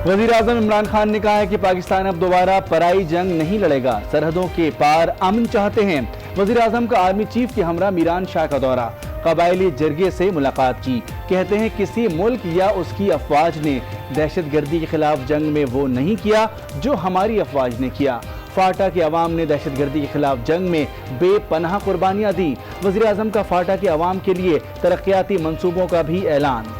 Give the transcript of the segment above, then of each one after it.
वज़ीर-ए-आज़म इमरान खान ने कहा है कि पाकिस्तान अब दोबारा पराई जंग नहीं लड़ेगा, सरहदों के पार अमन चाहते हैं। वज़ीर-ए-आज़म का आर्मी चीफ के हमरा मीरान शाह का दौरा, कबायली जरगे से मुलाकात की। कहते हैं किसी मुल्क या उसकी अफवाज ने दहशतगर्दी के खिलाफ जंग में वो नहीं किया जो हमारी अफवाज ने किया। फाटा के अवाम ने दहशतगर्दी के खिलाफ जंग में बेपनाह कुर्बानियां दी। वज़ीर-ए-आज़म का फाटा के अवाम के लिए तरक्याती मंसूबों का भी ऐलान।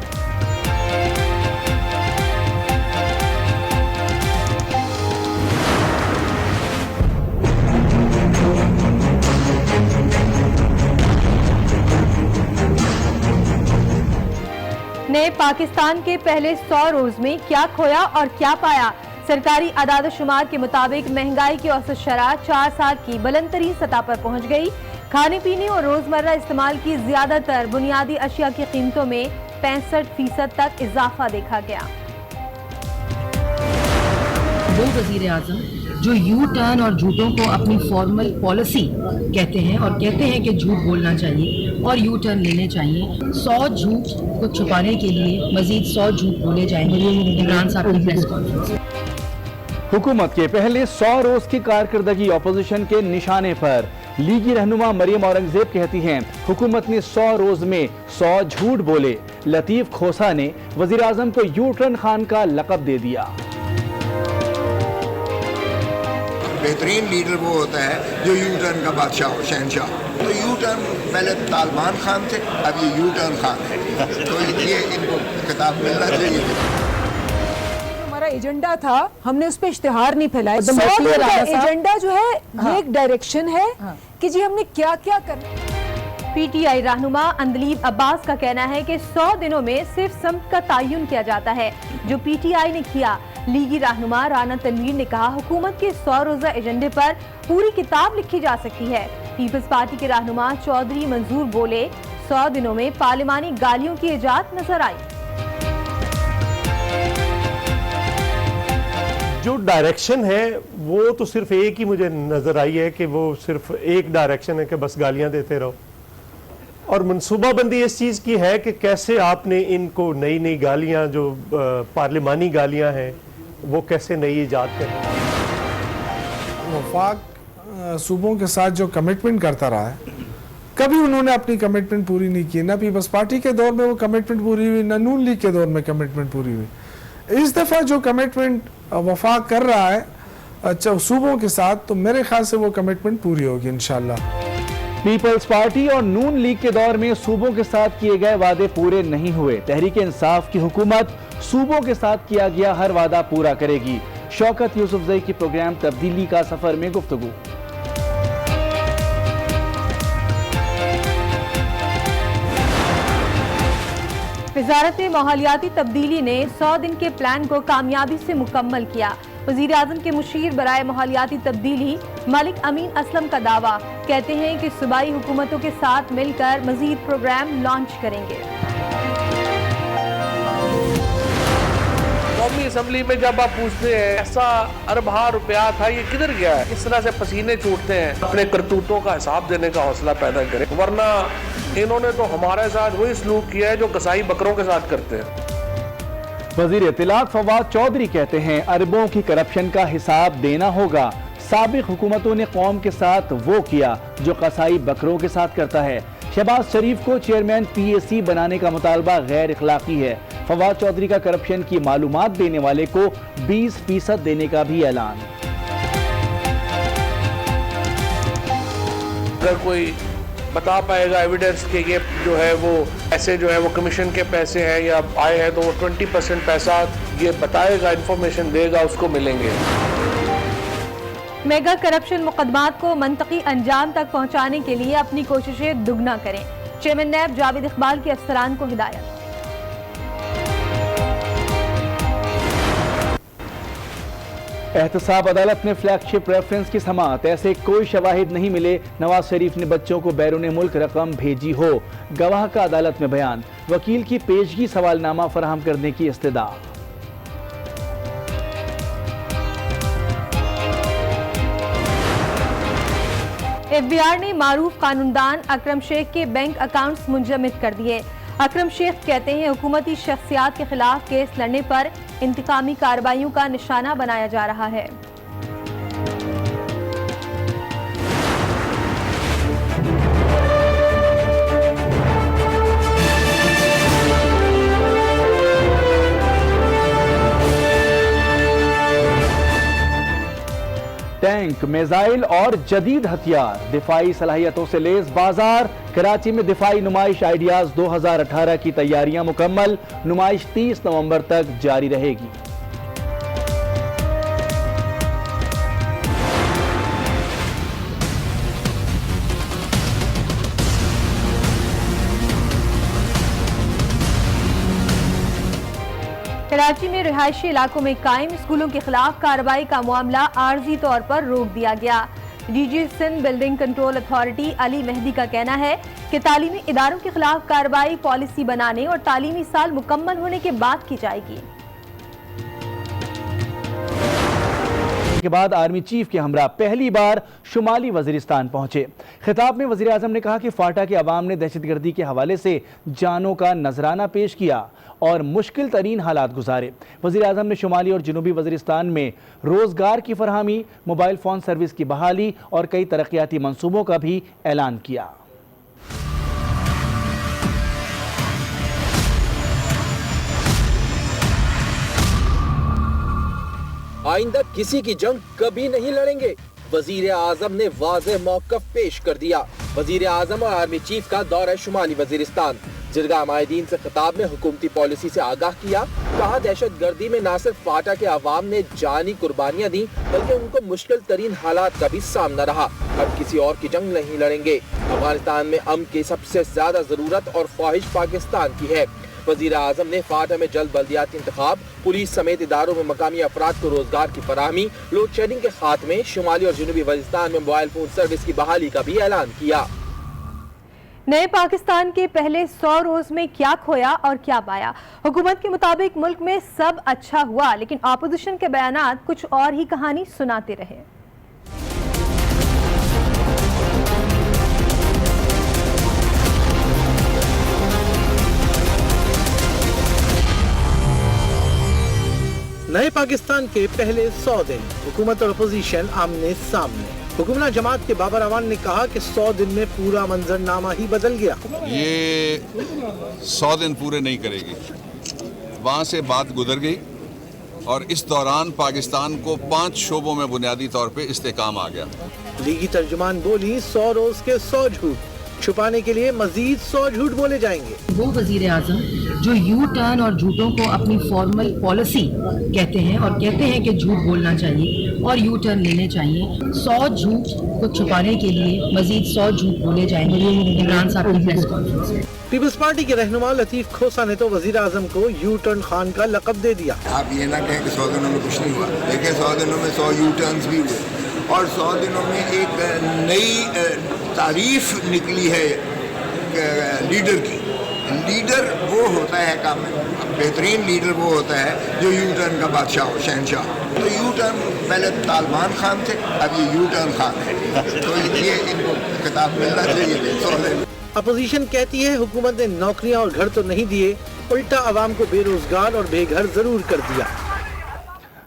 ने पाकिस्तान के पहले 100 रोज में क्या खोया और क्या पाया। सरकारी आदाद शुमार के मुताबिक महंगाई की औसत शरह 4 साल की बुलंदतरीन सतह पर पहुंच गई। खाने पीने और रोजमर्रा इस्तेमाल की ज्यादातर बुनियादी अशिया की कीमतों में 65% तक इजाफा देखा गया। वो वज़ीर-ए-आज़म जो यू टर्न और झूठों को अपनी फॉर्मल पॉलिसी कहते हैं और कहते हैं कि झूठ बोलना चाहिए और यू टर्न लेने चाहिए, 100 झूठ को छुपाने के लिए मजीद 100 झूठ बोले जाएंगे इमरान साहब की प्रेस कॉन्फ्रेंस। हुकूमत के पहले 100 रोज की कारकर्दगी अपोजिशन के निशाने पर। लीगी रहनुमा मरियम औरंगजेब कहती हैं हुकूमत ने 100 रोज में 100 झूठ बोले। लतीफ खोसा ने वज़ीर-ए-आज़म को यू टर्न खान का लक़ब दे दिया। बेहतरीन लीडर वो होता है जो यू टर्न का बादशाह हो, शहनशाह। तो यू टर्न पहले तालिबान खान थे, अब ये यू टर्न खान है, तो ये इनको खिताब मिलना चाहिए। हमारा एजेंडा था, हमने उस पर इश्तिहार नहीं फैलाया। 100 दिन का एजेंडा जो है ये एक डायरेक्शन है कि जी हमने क्या क्या करना। पीटीआई रहनुमा अंदलीब अब्बास का कहना है कि 100 दिनों में सिर्फ समत का तयन किया जाता है, जो पीटीआई ने किया। लीगी रहनुमा राना तनवीर ने कहा हुकूमत के 100 रोजा एजेंडे पर पूरी किताब लिखी जा सकती है। पीपल्स पार्टी के रहनुमा चौधरी मंजूर बोले 100 दिनों में पार्लिमानी गालियों की इजाद नजर आई। जो डायरेक्शन है वो तो सिर्फ एक ही मुझे नजर आई है कि वो सिर्फ एक डायरेक्शन है कि बस गालियां देते रहो, और मनसूबाबंदी इस चीज़ की है कि कैसे आपने इनको नई नई गालियां जो पार्लिमानी गालियां हैं वो कैसे नई ईजाद करें। वफाक सूबों के साथ जो कमिटमेंट करता रहा है, कभी उन्होंने अपनी कमिटमेंट पूरी नहीं की। ना पीपल्स पार्टी के दौर में वो कमिटमेंट पूरी हुई, ना नून लीग के दौर में कमिटमेंट पूरी हुई। इस दफ़ा जो कमिटमेंट वफाक कर रहा है सूबों के साथ, तो मेरे ख्याल से वो कमिटमेंट पूरी होगी इंशाल्लाह। पीपल्स पार्टी और नून लीग के दौर में सूबों के साथ किए गए वादे पूरे नहीं हुए। तहरीक इंसाफ की हुकूमत सूबों के साथ किया गया हर वादा पूरा करेगी। शौकत यूसुफजई की प्रोग्राम तब्दीली का सफर में गुफ्तगू। वज़ारत माहौलियाती तब्दीली ने 100 दिन के प्लान को कामयाबी से मुकम्मल किया। वज़ीर-ए-आज़म के मुशीर बराए माहौलियाती तब्दीली मलिक अमीन असलम का दावा, कहते हैं कि सूबाई हुकूमतों के साथ मिलकर मजीद प्रोग्राम लॉन्च करेंगे। कौमी असम्बली में जब आप पूछते हैं ऐसा अरबा रुपया था, ये किधर गया है, इस तरह से पसीने छूटते हैं। अपने करतूतों का हिसाब देने का हौसला पैदा करें, वरना इन्होंने तो हमारे साथ वही सलूक किया है जो कसाई बकरों के साथ करते हैं। वजीर इत्तलात फवाद चौधरी कहते हैं अरबों की करप्शन का हिसाब देना होगा। साबिक हुकूमतों ने कौम के साथ वो किया जो कसाई बकरों के साथ करता है। शहबाज शरीफ को चेयरमैन PAC बनाने का मुतालबा गैर इखलाकी है। फवाद चौधरी का करप्शन की मालूमात देने वाले को 20% देने का भी ऐलान। अगर कोई बता पाएगा एविडेंस के ये जो है वो पैसे जो है वो कमीशन के पैसे हैं या आए हैं, तो वो 20% पैसा ये बताएगा, इंफॉर्मेशन देगा, उसको मिलेंगे। मेगा करप्शन मुकदमात को मंतकी अंजाम तक पहुंचाने के लिए अपनी कोशिशें दुगना करें। चेयरमैन नैब जावेद इकबाल की अफसरान को हिदायत। एहतसाब अदालत में फ्लैगशिप रेफरेंस की समाअत। ऐसे कोई शवाहिद नहीं मिले नवाज शरीफ ने बच्चों को बैरून मुल्क रकम भेजी हो। गवाह का अदालत में बयान। वकील की पेशगी सवालनामा फराहम करने की इस्तदा। FBI ने मारूफ कानूनदान अकरम शेख के बैंक अकाउंट्स मुंजमद कर दिए। अकरम शेख कहते हैं हुकूमती शख्सियात के खिलाफ केस लड़ने पर इंतकामी कार्रवाइयों का निशाना बनाया जा रहा है। टैंक, मिसाइल और जदीद हथियार, दिफाई सलाहियतों से लेस बाजार। कराची में दिफाई नुमाइश आइडियाज 2018 की तैयारियां मुकम्मल। नुमाइश 30 नवंबर तक जारी रहेगी। कराची में रिहायशी इलाकों में कायम स्कूलों के खिलाफ कार्रवाई का मामला आर्जी तौर पर रोक दिया गया। DG Sindh building control authority Ali Mehdi का कहना है कि तालीमी इदारों के खिलाफ कार्रवाई पॉलिसी बनाने और तालीमी साल मुकम्मल होने के बाद की जाएगी। के बाद आर्मी चीफ के हमरा पहली बार शुमाली वजीरिस्तान पहुंचे। खिताब में वजीर आजम ने कहा कि फाटा के अवाम ने दहशतगर्दी के हवाले से जानों का नजराना पेश किया और मुश्किल तरीन हालात गुजारे। वजीर आजम ने शुमाली और जनूबी वजीरिस्तान में रोजगार की फरहमी, मोबाइल फोन सर्विस की बहाली और कई तरक्याती मंसूबों का भी ऐलान किया। आइंदा किसी की जंग कभी नहीं लड़ेंगे, वजीर आजम ने वाज़ेह मौक़िफ़ पेश कर दिया। वजीर आजम और आर्मी चीफ का दौरा शुमाली वजीरिस्तान। जिरगा माहिदीन से खिताब में हुकूमती पॉलिसी से आगाह किया। कहा दहशतगर्दी में न सिर्फ फाटा के अवाम ने जानी कुर्बानियां दी बल्कि उनको मुश्किल तरीन हालात का भी सामना रहा। अब किसी और की जंग नहीं लड़ेंगे। अफगानिस्तान में अमन की सबसे ज्यादा जरूरत और ख्वाहिश पाकिस्तान की है। वजीर आजम ने फाटा में जल्द बल्दियाती इंतखाब, पुलिस समेत इदारों में मकामी अफराद को रोजगार की फराहमी, लोड शेडिंग के खात्मे, शुमाली और जनूबी वजीरिस्तान में मोबाइल फोन सर्विस की बहाली का भी ऐलान किया। नए पाकिस्तान के पहले 100 रोज में क्या खोया और क्या पाया। हुकूमत के मुताबिक मुल्क में सब अच्छा हुआ, लेकिन ऑपोजिशन के बयानात कुछ और ही कहानी सुनाते रहे। नए पाकिस्तान के पहले 100 दिन, हुकूमत और अपोजिशन आमने सामने। हुकूमत जमात के बाबर अवान ने कहा कि 100 दिन में पूरा मंजरनामा ही बदल गया। ये 100 दिन पूरे नहीं करेगी। वहाँ से बात गुजर गई और इस दौरान पाकिस्तान को 5 शोबों में बुनियादी तौर पे इस्तेकाम आ गया। लीगी तर्जुमान बोली 100 रोज के 100 झूठ, छुपाने के लिए मजीद 100 झूठ बोले जाएंगे। वो वजीर आजम जो यू टर्न और झूठों को अपनी फॉर्मल पॉलिसी कहते हैं और कहते हैं कि झूठ बोलना चाहिए और यू टर्न लेने चाहिए, 100 झूठ को छुपाने के लिए मजीद 100 झूठ बोले जाएंगे। इमरान साहब की प्रेस कॉन्फ्रेंस में पीपल्स पार्टी के रहनुमा लतीफ खोसा ने तो वजीर आजम को यू टर्न खान का लक़ब दे दिया। आप ये ना कहें कि 100 दिनों में कुछ नहीं हुआ। देखिए 100 दिनों में 100 यू टर्न्स भी हुए और 100 दिनों में एक नई तारीफ निकली है लीडर की। लीडर वो होता है काम बेहतरीन लीडर वो होता है जो यू टर्न का बादशाह हो, शहनशाह। तो यू टर्न पहले तालिबान खान थे, अब ये यू टर्न खान है। तो ये इनको खिताब मिलना चाहिए। अपोजिशन कहती है हुकूमत ने नौकरियां और घर तो नहीं दिए, उल्टा अवाम को बेरोजगार और बेघर जरूर कर दिया।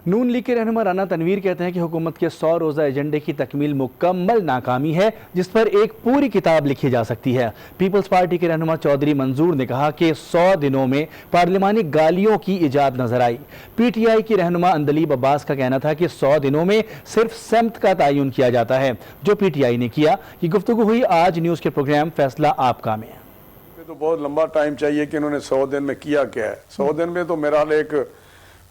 नून लीग के रहनुमा राना तनवीर कहते हैं कि हुकूमत के 100 रोज़ा एजेंडे की तकमील मुकम्मल नाकामी है, जिस पर एक पूरी किताब लिखी जा सकती है। पीपल्स पार्टी के रहनुमा चौधरी मंजूर ने कहा कि 100 दिनों में पार्लिमानी गालियों की इजाद नजर आई। PTI की रहनुमा अंदलीब अब्बास का कहना था कि 100 दिनों में सिर्फ सैम्त का तयन किया जाता है, जो PTI ने किया। ये गुफ्तगू हुई आज न्यूज़ के प्रोग्राम फैसला आपका में। तो बहुत लंबा टाइम चाहिए कि इन्होंने 100 दिन में किया क्या है। 100 दिन में तो मेरा एक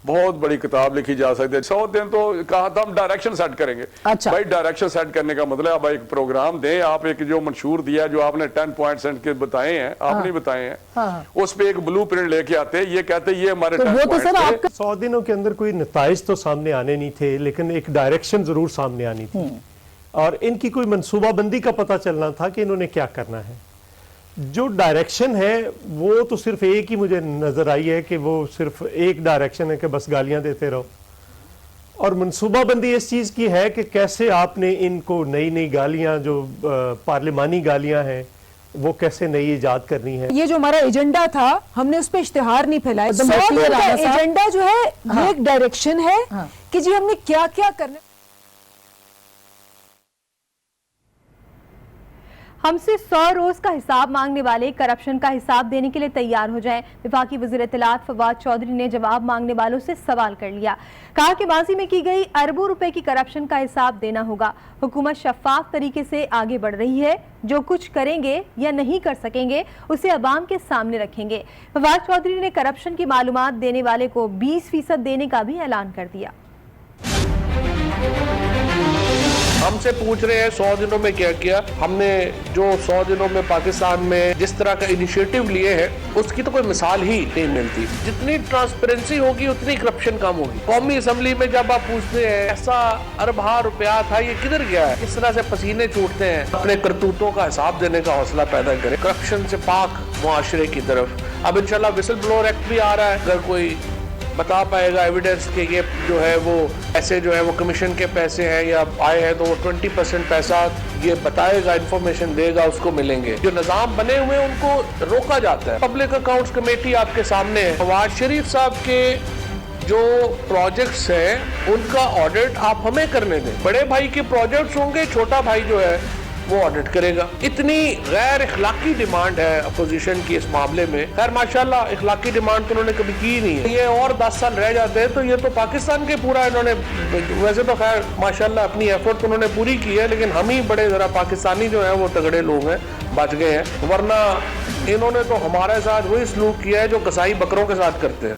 बहुत बड़ी किताब लिखी जा सकती है। 100 दिन तो कहा था हम डायरेक्शन सेट करेंगे। अच्छा। भाई डायरेक्शन सेट करने का मतलब आप एक प्रोग्राम दें। आप एक जो मंशूर दिया, जो आपने 10 पॉइंट्स के बताए हैं, आपने बताए हैं, उस पे एक ब्लू प्रिंट लेके आते हैं, ये कहते हैं ये हमारे 10 पॉइंट्स थे। 100 दिनों के अंदर कोई नताइज तो सामने आने नहीं थे, लेकिन एक डायरेक्शन जरूर सामने आनी थी और इनकी कोई मनसूबाबंदी का पता चलना था कि इन्होंने क्या करना है। जो डायरेक्शन है वो तो सिर्फ एक ही मुझे नजर आई है कि वो सिर्फ एक डायरेक्शन है कि बस गालियां देते रहो, और मनसूबाबंदी इस चीज की है कि कैसे आपने इनको नई नई गालियां जो पार्लिमानी गालियां हैं وہ کیسے نئی ایجاد کرنی ہے. یہ جو ہمارا ایجنڈا تھا ہم نے اس پہ اشتہار نہیں پھیلایا. 100 دن کا ایجنڈا جو ہے یہ ایک ڈائریکشن ہے کہ جی ہم نے کیا کیا کرنا. ہم سے 100 روز کا حساب مانگنے والے کرپشن کا حساب دینے کے لیے تیار ہو جائیں. وفاقی وزیر اطلاعات فواد چودھری نے جواب مانگنے والوں سے سوال کر لیا. کہا کہ ماضی میں کی گئی اربوں روپے کی کرپشن کا حساب دینا ہوگا. حکومت شفاف طریقے سے آگے بڑھ رہی ہے. جو کچھ کریں گے یا نہیں کر سکیں گے اسے عوام کے سامنے رکھیں گے. فواد چودھری نے کرپشن کی معلومات دینے والے کو 20% دینے کا بھی اعلان کر دیا. ہم سے پوچھ رہے ہیں 100 دنوں میں کیا کیا. ہم نے جو 100 دنوں میں پاکستان میں جس طرح کا انیشیٹو لیے ہیں اس کی تو کوئی مثال ہی نہیں ملتی. جتنی ٹرانسپیرنسی ہوگی اتنی کرپشن کم ہوگی. قومی اسمبلی میں جب آپ پوچھتے ہیں ایسا اربہ روپیہ تھا یہ کدھر گیا ہے, اس طرح سے پسینے چھوٹتے ہیں. اپنے کرتوتوں کا حساب دینے کا حوصلہ پیدا کریں, کرپشن سے پاک معاشرے کی طرف. اب انشاءاللہ وسل بلور ایکٹ بھی آ رہا ہے. اگر کوئی بتا پائے گا ایویڈنس کہ یہ جو ہے وہ ایسے جو ہے وہ کمیشن کے پیسے ہیں یا آئے ہیں تو وہ 20% پیسہ یہ بتائے گا, انفارمیشن دے گا, اس کو ملیں گے. جو نظام بنے ہوئے ہیں ان کو روکا جاتا ہے. پبلک اکاؤنٹس کمیٹی آپ کے سامنے ہے. فواد شریف صاحب کے جو پروجیکٹس ہیں ان کا آڈٹ آپ ہمیں کرنے دیں. بڑے بھائی کے پروجیکٹس ہوں گے, چھوٹا بھائی جو ہے وہ آڈٹ کرے گا. اتنی غیر اخلاقی ڈیمانڈ ہے اپوزیشن کی اس معاملے میں. خیر ماشاءاللہ اخلاقی ڈیمانڈ تو انہوں نے کبھی کی نہیں ہے. یہ اور 10 سال رہ جاتے ہیں تو یہ تو پاکستان کے پورا انہوں نے, ویسے تو خیر ماشاءاللہ اپنی ایفرٹ انہوں نے پوری کی ہے, لیکن ہم ہی بڑے ذرا پاکستانی جو ہیں وہ تگڑے لوگ ہیں, بچ گئے ہیں. ورنہ انہوں نے تو ہمارے ساتھ وہی سلوک کیا ہے جو قصائی بکروں کے ساتھ کرتے ہیں.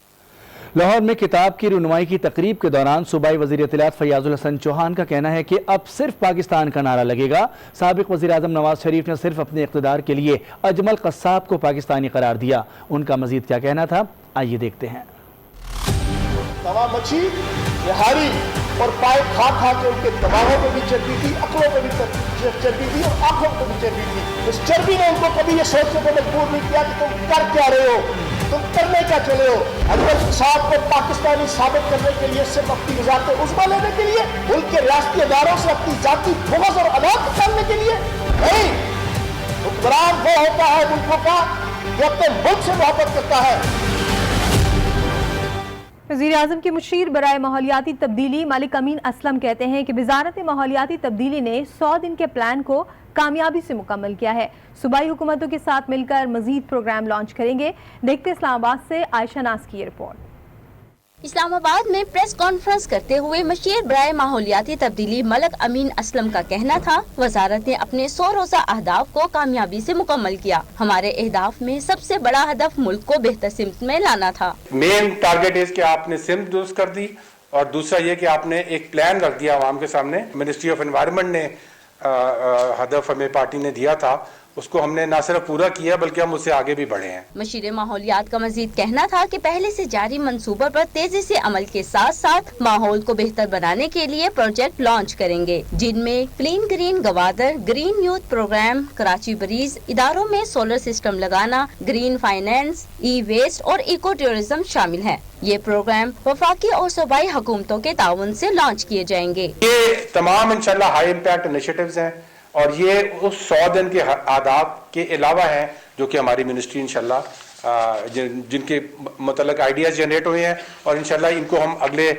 لاہور میں کتاب کی رونمائی کی تقریب کے دوران صوبائی وزیر اطلاعات فیاض الحسن چوہان کا کہنا ہے کہ اب صرف پاکستان کا نعرہ لگے گا. سابق وزیر اعظم نواز شریف نے صرف اپنے اقتدار کے لیے اجمل قصاب کو پاکستانی قرار دیا. ان کا مزید کیا کہنا تھا, آئیے دیکھتے ہیں. توا مچھی نہاری اور پائے کھا کھا کے ان کے دماغوں پہ بھی چربی تھی, عقلوں پہ بھی چربی تھی اور آنکھوں پہ بھی چربی تھی. اس چربی نے ان کو کبھی یہ سوچنے کو مجبور نہیں کیا کہ تم کر کیا رہے ہو, تم کرنے کیا چلے ہو. اجمل قصاب کو پاکستانی ثابت کرنے کے لیے, صرف اپنی وزارت عظمیٰ لینے کے لیے, ملک کے ریاستی اداروں سے اپنی ذاتی بغض اور عداوت کرنے کے لیے نہیں. حکمران وہ ہوتا ہے ملکوں کا جو اپنے ملک سے محبت کرتا ہے. وزیر اعظم کے مشیر برائے ماحولیاتی تبدیلی ملک امین اسلم کہتے ہیں کہ وزارت ماحولیاتی تبدیلی نے 100 دن کے پلان کو کامیابی سے مکمل کیا ہے. صوبائی حکومتوں کے ساتھ مل کر مزید پروگرام لانچ کریں گے. دیکھتے اسلام آباد سے عائشہ ناز کی یہ رپورٹ. اسلام آباد میں پریس کانفرنس کرتے ہوئے مشیر برائے ماحولیاتی تبدیلی ملک امین اسلم کا کہنا تھا, وزارت نے اپنے 100 روزہ اہداف کو کامیابی سے مکمل کیا. ہمارے اہداف میں سب سے بڑا ہدف ملک کو بہتر سمت میں لانا تھا. مین ٹارگٹ ہے کہ آپ نے سمت درست کر دی, اور دوسرا یہ کہ آپ نے ایک پلان رکھ دیا عوام کے سامنے. منسٹری آف انوائرمنٹ نے ہدف ہمیں پارٹی نے دیا تھا, اس کو ہم نے نہ صرف پورا کیا بلکہ ہم اس سے آگے بھی بڑھے ہیں. مشیر ماحولیات کا مزید کہنا تھا کہ پہلے سے جاری منصوبوں پر تیزی سے عمل کے ساتھ ساتھ ماحول کو بہتر بنانے کے لیے پروجیکٹ لانچ کریں گے, جن میں clean green Gwadar, green youth programme, Karachi breeze, اداروں میں سولر سسٹم لگانا, گرین فائنینس, ای ویسٹ اور ایکو ٹورزم شامل ہیں. یہ پروگرام وفاقی اور صوبائی حکومتوں کے تعاون سے لانچ کیے جائیں گے. یہ تمام انشاءاللہ ہائی امپیکٹ انیشیٹیوز ہیں, اور یہ اس 100 دن کے آداب کے علاوہ ہیں جو کہ ہماری منسٹری انشاءاللہ جن کے متعلق آئیڈیاز جنریٹ ہوئے ہیں, اور انشاءاللہ ان کو ہم اگلے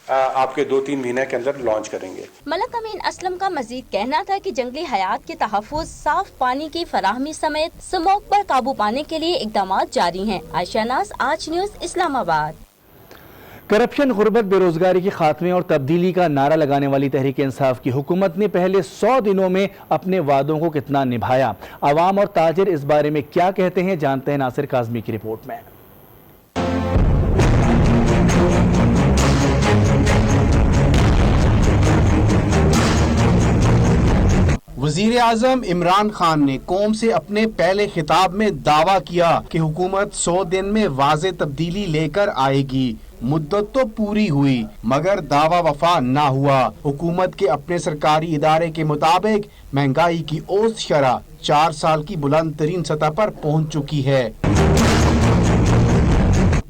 آپ کے 2-3 مہینے کے اندر لانچ کریں گے. ملک امین اسلم کا مزید کہنا تھا کہ جنگلی حیات کے تحفظ, صاف پانی کی فراہمی سمیت سموگ پر قابو پانے کے لیے اقدامات جاری ہیں. عائشہ ناز, آج نیوز, اسلام آباد. کرپشن, غربت, بے روزگاری کے خاتمے اور تبدیلی کا نعرہ لگانے والی تحریک انصاف کی حکومت نے پہلے 100 دنوں میں اپنے وعدوں کو کتنا نبھایا. عوام اور تاجر اس بارے میں کیا کہتے ہیں, جانتے ہیں ناصر کاظمی کی رپورٹ میں. وزیر اعظم عمران خان نے قوم سے اپنے پہلے خطاب میں دعویٰ کیا کہ حکومت 100 دن میں واضح تبدیلی لے کر آئے گی. مدت تو پوری ہوئی مگر دعویٰ وفا نہ ہوا. حکومت کے اپنے سرکاری ادارے کے مطابق مہنگائی کی اوسط شرح 4 سال کی بلند ترین سطح پر پہنچ چکی ہے.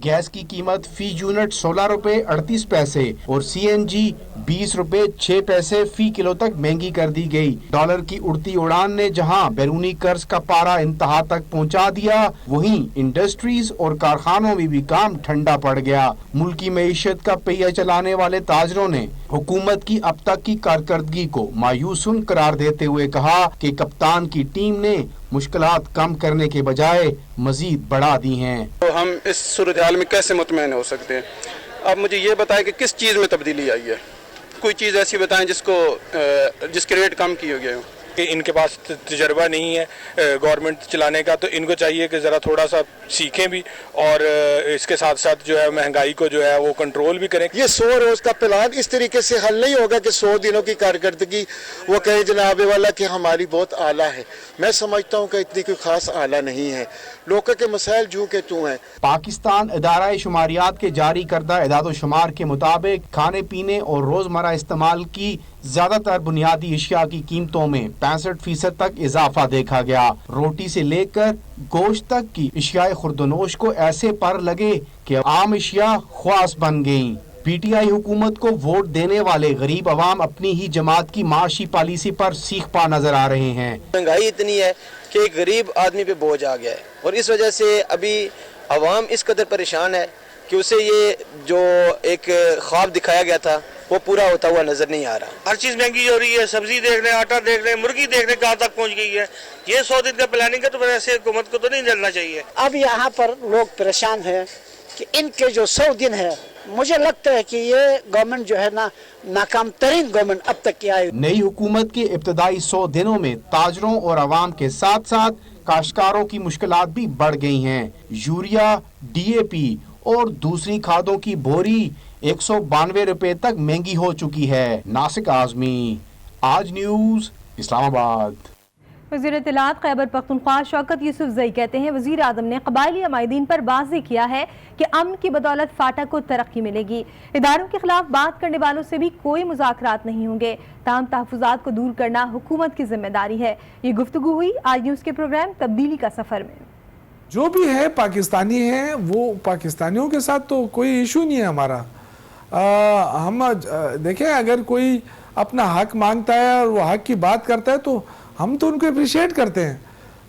गैस की कीमत फी यूनिट 16 रुपए 38 पैसे और CNG 20 रुपए 6 पैसे फी किलो तक महंगी कर दी गई। डॉलर की उड़ती उड़ान ने जहां बैरूनी कर्ज का पारा इंतहा तक पहुंचा दिया, वहीं इंडस्ट्रीज और कारखानों में भी काम ठंडा पड़ गया। मुल्की मईशत का पहिया चलाने वाले ताजरों ने हुकूमत की अब तक की कारकर्दगी को मायूसन करार देते हुए कहा कि कप्तान की टीम ने मुश्किलात कम करने के बजाय मजीद बढ़ा दी हैं। तो हम इस सूरत हाल में कैसे मुतमईन हो सकते हैं? अब मुझे ये बताएं कि किस चीज़ में तब्दीली आई है, कोई चीज़ ऐसी बताएं जिसके रेट कम किए गए हो। कि इनके पास तजर्बा नहीं है गवर्नमेंट चलाने का, तो इनको चाहिए कि ज़रा थोड़ा सा सीखें भी और इसके साथ साथ जो है महंगाई को जो है वो कंट्रोल भी करें। ये 100 रोज का प्लान इस तरीके से हल नहीं होगा कि 100 दिनों की कारकर्दगी वो कहे जनाब वाला कि हमारी बहुत आला है। मैं समझता हूँ कि इतनी कोई खास आला नहीं है, लोगों के मसाइल जूं के तू हैं। पाकिस्तान इदारा शुमारियात के जारी करदा इदाद शुमार के मुताबिक खाने पीने और रोजमर्रा इस्तेमाल की ज्यादातर बुनियादी अशिया की कीमतों में 65% तक इजाफा देखा गया। रोटी से लेकर गोश्त तक की अशिया खुर्दनोश को ऐसे पर लगे कि आम अशिया ख्वास बन गयी। PTI हुकूमत को वोट देने वाले गरीब अवाम अपनी ही जमात की माशी पॉलिसी पर सीख पा नजर आ रहे हैं। महंगाई इतनी है कि एक गरीब आदमी पे बोझ आ गया है और इस वजह से अभी अवाम इस कदर परेशान है कि उसे ये जो एक ख्वाब दिखाया गया था वो पूरा होता हुआ नजर नहीं आ रहा। हर चीज़ महंगी हो रही है, सब्जी देख रहे हैं, आटा देख रहे हैं, मुर्गी देख रहे हैं कहाँ तक पहुँच गई है। ये 100 दिन का प्लानिंग है तो वैसे हुकूमत को तो नहीं जलना चाहिए। अब यहाँ पर लोग परेशान हैं कि इनके जो 100 दिन है, मुझे लगता है कि ये गवर्नमेंट जो है ना नाकाम तरीन गवर्नमेंट अब तक की आई। नई हुकूमत के इब्तदाई 100 दिनों में ताजरों और अवाम के साथ साथ काश्तकारों की मुश्किलात भी बढ़ गई हैं। यूरिया, DAP और दूसरी खादों की बोरी 192 रुपए तक महंगी हो चुकी है। नासिक आजमी, आज न्यूज, इस्लामाबाद। वज़ीर इत्तलात खैबर पख्तूनख्वा शौकत यूसुफजई कहते हैं वज़ीर आज़म ने कबायली अमायदीन पर वाज़ेह किया है कि अमन की बदौलत फाटा को तरक्की मिलेगी। इदारों के खिलाफ बात करने वालों से भी कोई मुज़ाकरात नहीं होंगे। ताम तहफ़्फ़ुज़ात को दूर करना हुकूमत की जिम्मेदारी है। ये गुफ्तगू हुई आज न्यूज़ के प्रोग्राम तब्दीली का सफ़र में। जो भी है पाकिस्तानी है, वो पाकिस्तानियों के साथ तो कोई इशू नहीं है हमारा। हम देखें, अगर कोई अपना हक मांगता है और वो हक की बात करता है तो हम तो उनको अप्रिशिएट करते हैं,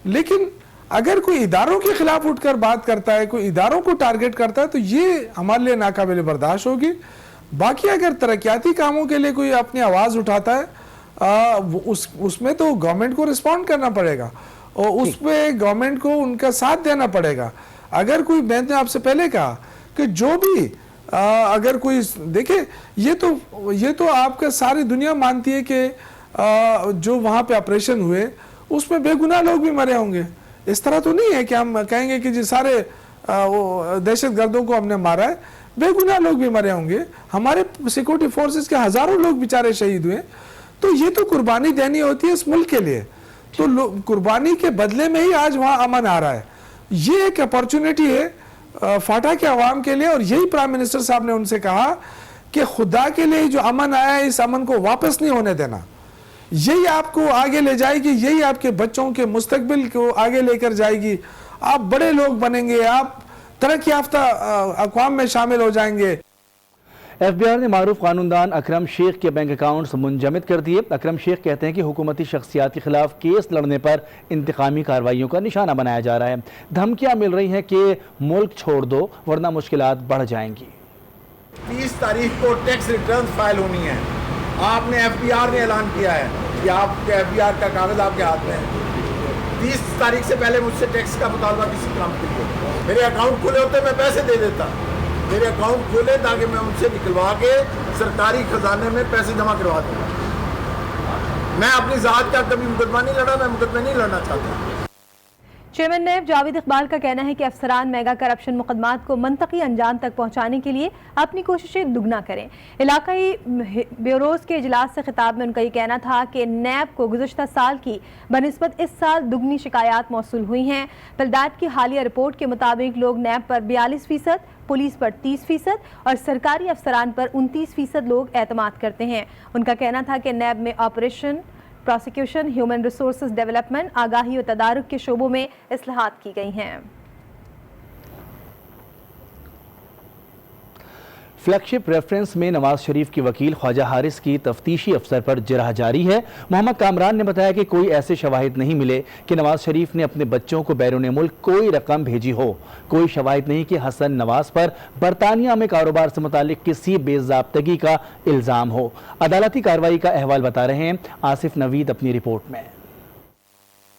लेकिन अगर कोई इदारों के खिलाफ उठकर बात करता है, कोई इदारों को टारगेट करता है तो ये हमारे लिए नाकाबिल बर्दाश्त होगी। बाकी अगर तरक्याती कामों के लिए कोई अपनी आवाज़ उठाता है उसमें तो गवर्नमेंट को रिस्पॉन्ड करना पड़ेगा और उस पर गवर्नमेंट को उनका साथ देना पड़ेगा। अगर कोई, मैंने आपसे पहले कहा कि जो भी अगर कोई देखे, ये तो आपका सारी दुनिया मानती है कि जो वहाँ पे ऑपरेशन हुए उसमें बेगुनाह लोग भी मरे होंगे। इस तरह तो नहीं है कि हम कहेंगे कि जी सारे दहशतगर्दों को हमने मारा है, बेगुनाह लोग भी मरे होंगे। हमारे सिक्योरिटी फोर्सेस के हजारों लोग बेचारे शहीद हुए। तो ये तो कुर्बानी देनी होती है इस मुल्क के लिए, तो कुर्बानी के बदले में ही आज वहाँ अमन आ रहा है। ये एक अपॉर्चुनिटी है फाटा के अवाम के लिए और यही प्राइम मिनिस्टर साहब ने उनसे कहा कि खुदा के लिए जो अमन आया है इस अमन को वापस नहीं होने देना। यही आपको आगे ले जाएगी, यही आपके बच्चों के मुस्तकबिल को आगे लेकर जाएगी। आप बड़े लोग बनेंगे, आप तरक्की याफ्ता अक़वाम में शामिल हो जाएंगे। FBI ने मारूफ कानूनदान अकरम शेख के बैंक अकाउंट्स मुंजमद कर दिए। अकरम शेख कहते हैं कि हुकूमती शख्सियात के खिलाफ केस लड़ने पर इंतकामी कार्रवाइयों का निशाना बनाया जा रहा है। धमकियां मिल रही हैं कि मुल्क छोड़ दो वरना मुश्किलात बढ़ जाएंगी। 30 तारीख को टैक्स रिटर्न फाइल होनी है। आपने FBR ने ऐलान किया है कि आपके FBR का कागज आपके हाथ में है। 30 तारीख से पहले मुझसे टैक्स का मुतालबा किसी काम के लिए, मेरे अकाउंट खुले होते मैं पैसे दे देता। मेरे अकाउंट खोले ताकि मैं उनसे निकलवा के सरकारी खजाने में पैसे जमा करवा दूँ। मैं अपनी ज़ात का कभी मुकदमा नहीं लड़ा, मैं मुकदमे नहीं लड़ना चाहता। चेयरमैन नैब जावेद इकबाल का कहना है कि अफसरान मेगा करप्शन मुकदमात को मंतकी अंजाम तक पहुंचाने के लिए अपनी कोशिशें दुगना करें। इलाकाई ब्यूरोज के इजलास से खिताब में उनका ये कहना था कि नैब को गुज़श्ता साल की बनिस्बत इस साल दुगनी शिकायत मौसूल हुई हैं। पलडाट की हालिया रिपोर्ट के मुताबिक लोग नैब पर 42%, पुलिस पर 30% और सरकारी अफसरान पर 29% लोग एतमाद करते हैं। उनका कहना था कि नैब में operation, prosecution, human resources development, आगाही और तदारुक के शोबों में इस्लाहात की गई हैं। फ्लैगशिप रेफरेंस में नवाज शरीफ की वकील ख्वाजा हारिस की तफ्तीशी अफसर पर जिरह जारी है। मोहम्मद कामरान ने बताया कि कोई ऐसे शवाहिद नहीं मिले कि नवाज शरीफ ने अपने बच्चों को बैरून मुल्क कोई रकम भेजी हो। कोई शवाहिद नहीं कि हसन नवाज पर बरतानिया में कारोबार से मुतालिक किसी बेज़ाब्तगी का इल्ज़ाम हो। अदालती कार्रवाई का अहवाल बता रहे हैं आसिफ नवीद अपनी रिपोर्ट में।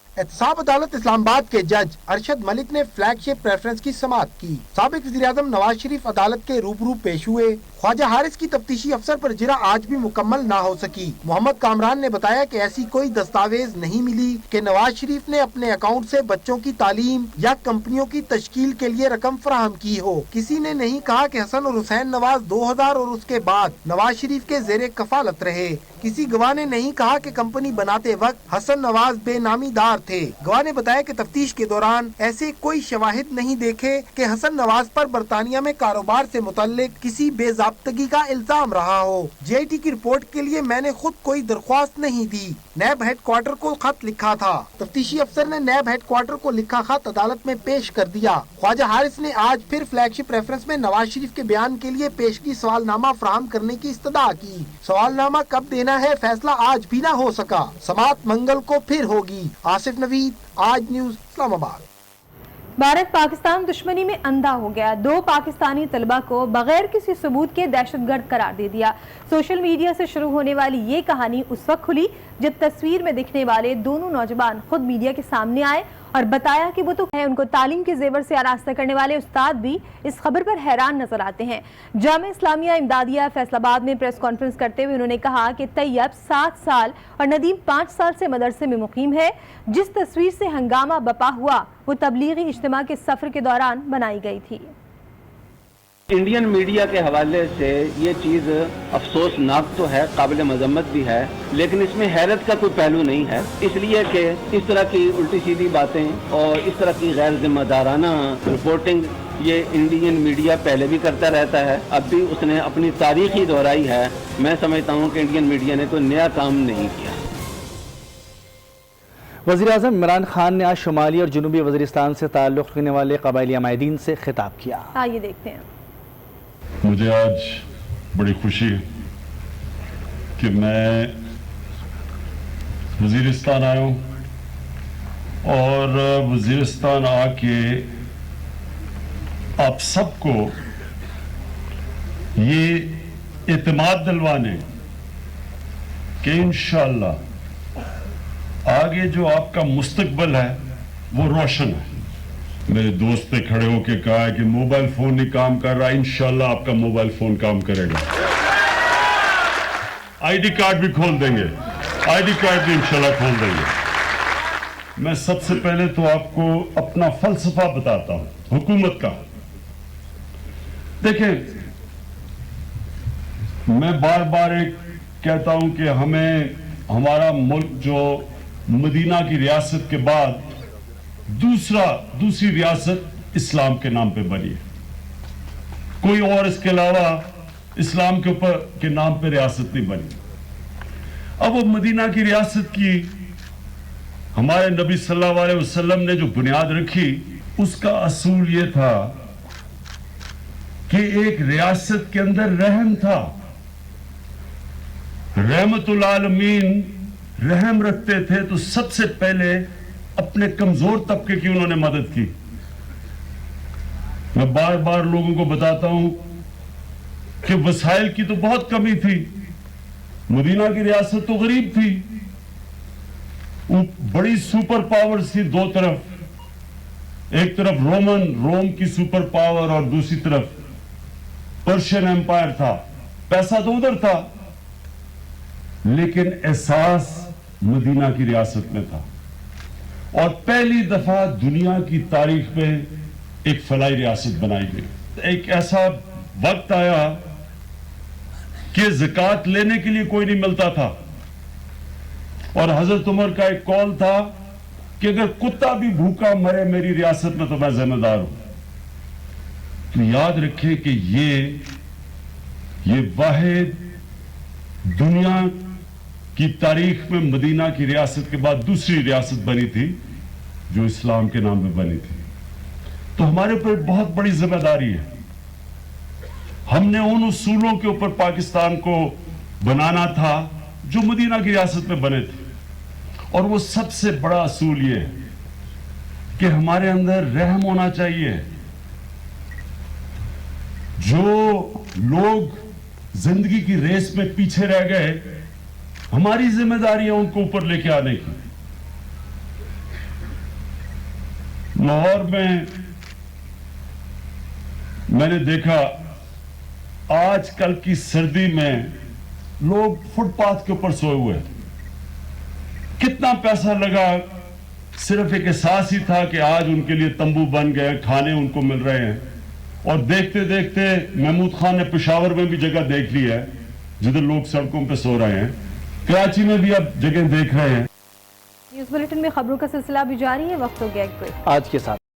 एहतसाब अदालत इस्लामाबाद के जज अरशद मलिक ने फ्लैगशिप रेफरेंस की समाअत की। साबिक वज़ीर-ए-आज़म नवाज शरीफ अदालत के रूबरू पेश हुए। ख्वाजा हारिस की तफ्तीशी अफसर पर जिरह आज भी मुकम्मल ना हो सकी। मोहम्मद कामरान ने बताया कि ऐसी कोई दस्तावेज नहीं मिली कि नवाज शरीफ ने अपने अकाउंट से बच्चों की तालीम या कंपनियों की तश्कील के लिए रकम फराहम की हो। किसी ने नहीं कहा कि हसन और हुसैन नवाज 2000 और उसके बाद नवाज शरीफ के जेरे कफालत रहे। किसी गवाह ने नहीं कहा कि कंपनी बनाते वक्त हसन नवाज बेनामीदार थे। गवाह ने बताया कि तफ्तीश के दौरान ऐसे कोई शवाहिद नहीं देखे कि हसन नवाज पर बरतानिया में कारोबार से मुताल्लिक किसी बेज़ाब्तगी का इल्जाम रहा हो। JIT की रिपोर्ट के लिए मैंने खुद कोई दरख्वास्त नहीं दी। नैब हेडक्वार्टर को खत लिखा था। तफ्तीशी अफसर ने नैब हेडक्वार्टर को लिखा खत अदालत में पेश कर दिया। ख्वाजा हारिस ने आज फिर फ्लैगशिप रेफरेंस में नवाज शरीफ के बयान के लिए पेशगी सवालनामा फराहम करने की इस्तदा की। सवालनामा कब देना है फैसला आज भी ना हो सका। समाअत मंगल को फिर होगी। आसिफ नवीद, आज न्यूज़, इस्लामाबाद। भारत पाकिस्तान दुश्मनी में अंधा हो गया। 2 पाकिस्तानी तलबा को बगैर किसी सबूत के दहशतगर्द करार दे दिया। सोशल मीडिया से शुरू होने वाली ये कहानी उस वक्त खुली जब तस्वीर में दिखने वाले दोनों नौजवान खुद मीडिया के सामने आए और बताया कि वो तो है। उनको तालीम के जेवर से आरास्ता करने वाले उस्ताद भी इस खबर पर हैरान नजर आते हैं। जामिया इस्लामिया इमदादिया फैसलाबाद में प्रेस कॉन्फ्रेंस करते हुए उन्होंने कहा कि तैयब 7 साल और नदीम 5 साल से मदरसे में मुकीम है। जिस तस्वीर से हंगामा बपा हुआ वो तबलीगी इज्तिमा के सफर के दौरान बनाई गई थी। इंडियन मीडिया के हवाले से ये चीज़ अफसोसनाक तो है, काबिल मजम्मत भी है, लेकिन इसमें हैरत का कोई पहलू नहीं है। इसलिए कि इस तरह की उल्टी सीधी बातें और इस तरह की गैर जिम्मेदाराना रिपोर्टिंग ये इंडियन मीडिया पहले भी करता रहता है, अब भी उसने अपनी तारीख ही दोहराई है। मैं समझता हूँ कि इंडियन मीडिया ने कोई नया काम नहीं किया। वज़ीर-ए-आज़म इमरान खान ने आज शुमाली और जनूबी वज़ीरिस्तान से ताल्लुक़ रखने वाले क़बाइली अमायदीन से खिताब किया। आइए देखते हैं। मुझे आज बड़ी खुशी है कि मैं वज़ीरिस्तान आया हूँ और वज़ीरिस्तान आके आप सबको ये इत्मीनान दिलवाने कि इंशाअल्लाह आगे जो आपका मुस्तकबिल है वो रोशन है। मेरे दोस्त ने खड़े होके कहा है कि मोबाइल फोन नहीं काम कर रहा, इंशाल्लाह आपका मोबाइल फोन काम करेगा। आईडी कार्ड भी खोल देंगे, आईडी कार्ड भी इंशाल्लाह खोल देंगे। मैं सबसे पहले तो आपको अपना फलसफा बताता हूं हुकूमत का। देखें, मैं बार बार एक कहता हूं कि हमें हमारा मुल्क जो मदीना की रियासत के बाद दूसरी रियासत इस्लाम के नाम पे बनी है। कोई और इसके अलावा इस्लाम के ऊपर के नाम पे रियासत नहीं बनी। अब वो मदीना की रियासत की हमारे नबी सल्लल्लाहु अलैहि वसल्लम ने जो बुनियाद रखी, उसका असूल ये था कि एक रियासत के अंदर रहम था। रहमतुल आलमीन रहम रखते थे तो सबसे पहले अपने कमजोर तबके की उन्होंने मदद की। मैं बार बार लोगों को बताता हूं कि वसाइल की तो बहुत कमी थी। मदीना की रियासत तो गरीब थी। वो बड़ी सुपर पावर्स थी दो तरफ, एक तरफ रोम की सुपर पावर और दूसरी तरफ पर्शियन एम्पायर था। पैसा तो उधर था, लेकिन एहसास मदीना की रियासत में था। और पहली दफा दुनिया की तारीख में एक फलाई रियासत बनाई गई। एक ऐसा वक्त आया कि ज़कात लेने के लिए कोई नहीं मिलता था और हजरत उमर का एक कौल था कि अगर कुत्ता भी भूखा मरे मेरी रियासत में तो मैं जिम्मेदार हूं। तो याद रखें कि ये वाहिद दुनिया की तारीख में मदीना की रियासत के बाद दूसरी रियासत बनी थी जो इस्लाम के नाम पे बनी थी। तो हमारे ऊपर बहुत बड़ी जिम्मेदारी है। हमने उन उसूलों के ऊपर पाकिस्तान को बनाना था जो मदीना की रियासत में बने थे, और वो सबसे बड़ा असूल ये है कि हमारे अंदर रहम होना चाहिए। जो लोग जिंदगी की रेस में पीछे रह गए, हमारी जिम्मेदारी है उनको ऊपर लेके आने की। लाहौर में मैंने देखा आजकल की सर्दी में लोग फुटपाथ के ऊपर सोए हुए, कितना पैसा लगा, सिर्फ एक एहसास ही था कि आज उनके लिए तंबू बन गए, खाने उनको मिल रहे हैं। और देखते देखते महमूद खान ने पेशावर में भी जगह देख ली है जिधर लोग सड़कों पे सो रहे हैं, कराची में भी अब जगह देख रहे हैं। न्यूज़ बुलेटिन में खबरों का सिलसिला भी जारी है, वक्त हो गया एक ब्रेक। आज के साथ